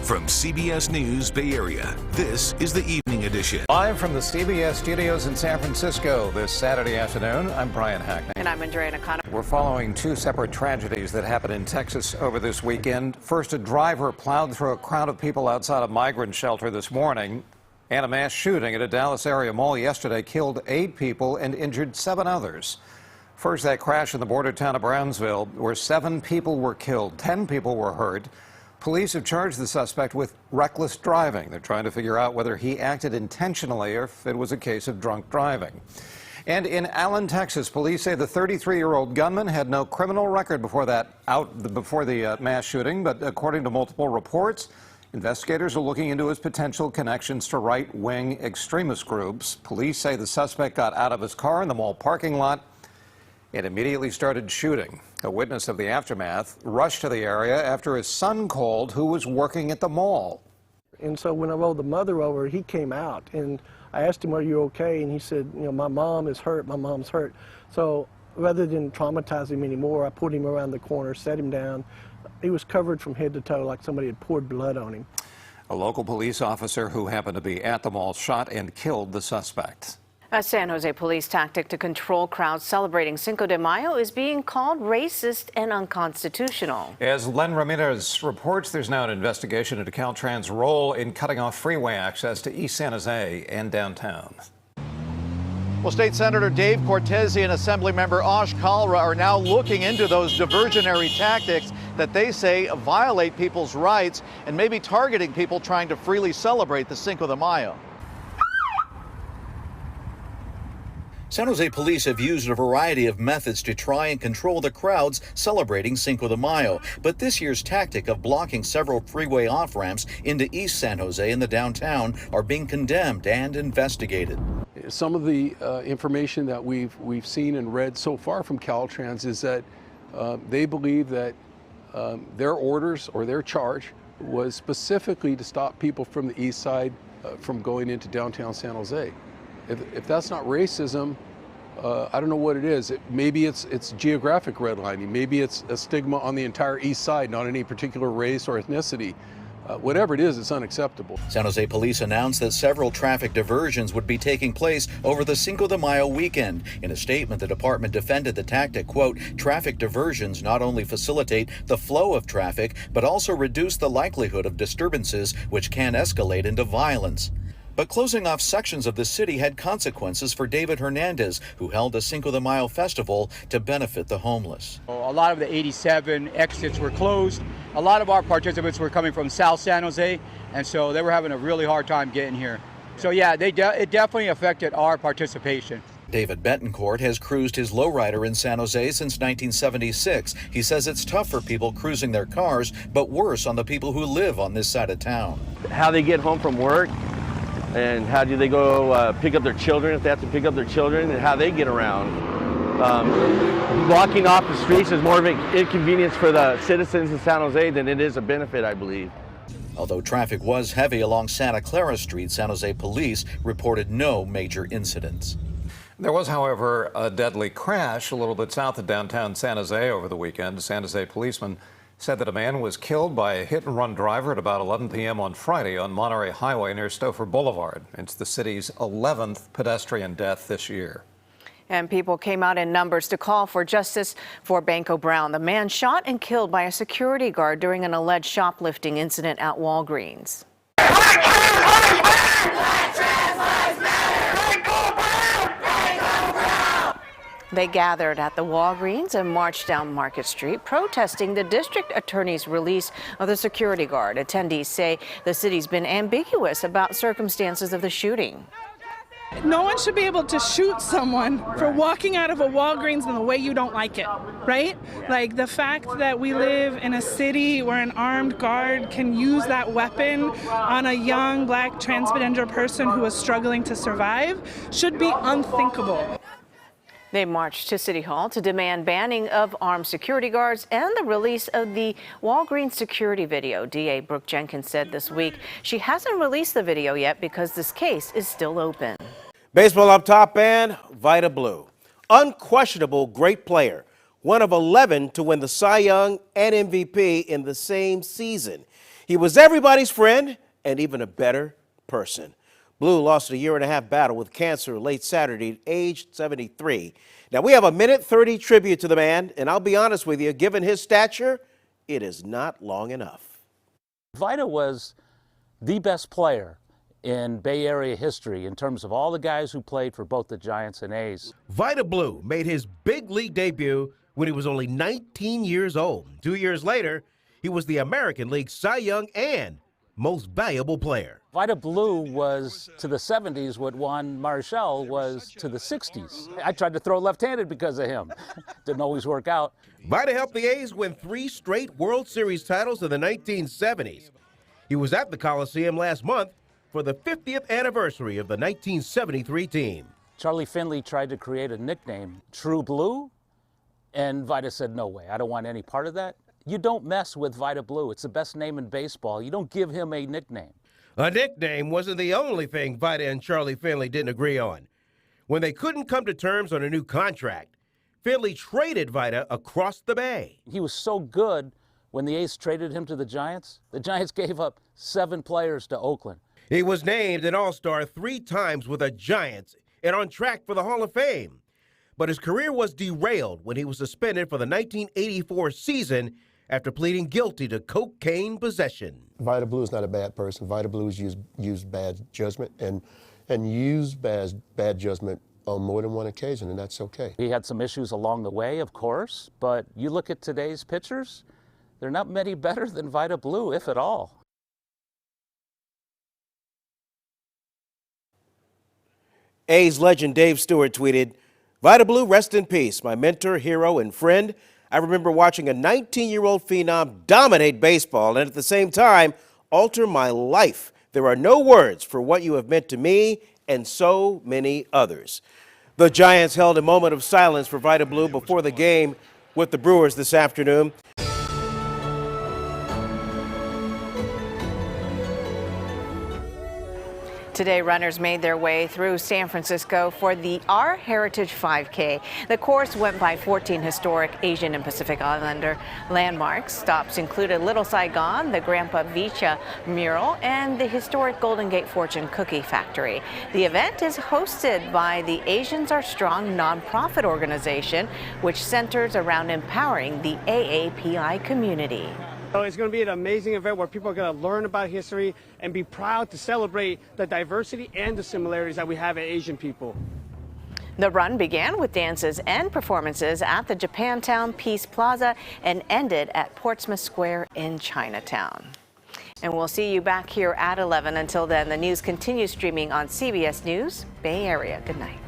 From CBS News Bay Area, this is the Evening Edition. Live from the CBS studios in San Francisco this Saturday afternoon, I'm Brian Hackney. And I'm Andrea Nakano. We're following two separate tragedies that happened in Texas over this weekend. First, a driver plowed through a crowd of people outside a migrant shelter this morning. And a mass shooting at a Dallas area mall yesterday killed 8 people and injured 7 others. First, that crash in the border town of Brownsville, where 7 people were killed, 10 people were hurt. Police have charged the suspect with reckless driving. They're trying to figure out whether he acted intentionally or if it was a case of drunk driving. And in Allen, Texas, police say the 33-year-old gunman had no criminal record before the mass shooting, but according to multiple reports, investigators are looking into his potential connections to right-wing extremist groups. Police say the suspect got out of his car in the mall parking lot and immediately started shooting. A witness of the aftermath rushed to the area after his son called, who was working at the mall. And so when I rolled the mother over, he came out, and I asked him, "Are you okay?" And he said, "You know, my mom is hurt, my mom's hurt." So rather than traumatize him anymore, I put him around the corner, set him down. He was covered from head to toe like somebody had poured blood on him. A local police officer who happened to be at the mall shot and killed the suspect. A San Jose police tactic to control crowds celebrating Cinco de Mayo is being called racist and unconstitutional. As Len Ramirez reports, there's now an investigation into Caltrans' role in cutting off freeway access to East San Jose and downtown. Well, State Senator Dave Cortese and Assemblymember Ash Kalra are now looking into those diversionary tactics that they say violate people's rights and maybe targeting people trying to freely celebrate the Cinco de Mayo. San Jose police have used a variety of methods to try and control the crowds celebrating Cinco de Mayo. But this year's tactic of blocking several freeway off-ramps into East San Jose and the downtown are being condemned and investigated. Some of the information that we've seen and read so far from Caltrans is that they believe that their orders or their charge was specifically to stop people from the east side from going into downtown San Jose. If that's not racism, I don't know what it is. Maybe it's geographic redlining. Maybe it's a stigma on the entire east side, not any particular race or ethnicity. Whatever it is, it's unacceptable. San Jose police announced that several traffic diversions would be taking place over the Cinco de Mayo weekend. In a statement, the department defended the tactic, quote, "Traffic diversions not only facilitate the flow of traffic, but also reduce the likelihood of disturbances which can escalate into violence." But closing off sections of the city had consequences for David Hernandez, who held a Cinco de Mayo festival to benefit the homeless. A lot of the 87 exits were closed. A lot of our participants were coming from South San Jose, and so they were having a really hard time getting here. So yeah, it definitely affected our participation. David Betancourt has cruised his lowrider in San Jose since 1976. He says it's tough for people cruising their cars, but worse on the people who live on this side of town. How they get home from work, and how do they go pick up their children if they have to pick up their children, and how they get around. Blocking off the streets is more of an inconvenience for the citizens of San Jose than it is a benefit, I believe. Although traffic was heavy along Santa Clara Street, San Jose police reported no major incidents. There was, however, a deadly crash a little bit south of downtown San Jose over the weekend. San Jose policemen said that a man was killed by a hit-and-run driver at about 11 p.m. on Friday on Monterey Highway near Stouffer Boulevard. It's the city's 11th pedestrian death this year. And people came out in numbers to call for justice for Banco Brown, the man shot and killed by a security guard during an alleged shoplifting incident at Walgreens. They gathered at the Walgreens and marched down Market Street, protesting the district attorney's release of the security guard. Attendees say the city's been ambiguous about circumstances of the shooting. No one should be able to shoot someone for walking out of a Walgreens in the way you don't like it, right? Like the fact that we live in a city where an armed guard can use that weapon on a young black transgender person who is struggling to survive should be unthinkable. They marched to City Hall to demand banning of armed security guards and the release of the Walgreens security video. DA Brooke Jenkins said this week she hasn't released the video yet because this case is still open. Baseball up top, and Vida Blue. Unquestionable great player. One of 11 to win the Cy Young and MVP in the same season. He was everybody's friend and even a better person. Blue lost a 1.5-year battle with cancer late Saturday, aged 73. Now, we have a 1:30 tribute to the man, and I'll be honest with you, given his stature, it is not long enough. Vida was the best player in Bay Area history in terms of all the guys who played for both the Giants and A's. Vida Blue made his big league debut when he was only 19 years old. 2 years later, he was the American League Cy Young and Most Valuable Player. Vida Blue was to the 70s what Juan Marichal was to the 60s. I tried to throw left-handed because of him. Didn't always work out. Vida helped the A's win 3 straight World Series titles in the 1970s. He was at the Coliseum last month for the 50th anniversary of the 1973 team. Charlie Finley tried to create a nickname, True Blue, and Vida said, no way, I don't want any part of that. You don't mess with Vida Blue. It's the best name in baseball. You don't give him a nickname. A nickname wasn't the only thing Vida and Charlie Finley didn't agree on. When they couldn't come to terms on a new contract, Finley traded Vida across the bay. He was so good when the A's traded him to the Giants gave up 7 players to Oakland. He was named an All-Star 3 times with the Giants and on track for the Hall of Fame. But his career was derailed when he was suspended for the 1984 season after pleading guilty to cocaine possession. Vida Blue is not a bad person. Vida Blue has used bad judgment and used bad judgment on more than one occasion, and that's okay. He had some issues along the way, of course, but you look at today's pitchers, they're not many better than Vida Blue, if at all. A's legend Dave Stewart tweeted, "Vida Blue, rest in peace, my mentor, hero, and friend. I remember watching a 19-year-old phenom dominate baseball and at the same time alter my life. There are no words for what you have meant to me and so many others." The Giants held a moment of silence for Vida Blue before the game with the Brewers this afternoon. Today, runners made their way through San Francisco for the Our Heritage 5K. The course went by 14 historic Asian and Pacific Islander landmarks. Stops included Little Saigon, the Grandpa Vicha mural, and the historic Golden Gate Fortune Cookie Factory. The event is hosted by the Asians Are Strong nonprofit organization, which centers around empowering the AAPI community. So it's going to be an amazing event where people are going to learn about history and be proud to celebrate the diversity and the similarities that we have as Asian people. The run began with dances and performances at the Japantown Peace Plaza and ended at Portsmouth Square in Chinatown. And we'll see you back here at 11. Until then, the news continues streaming on CBS News Bay Area. Good night.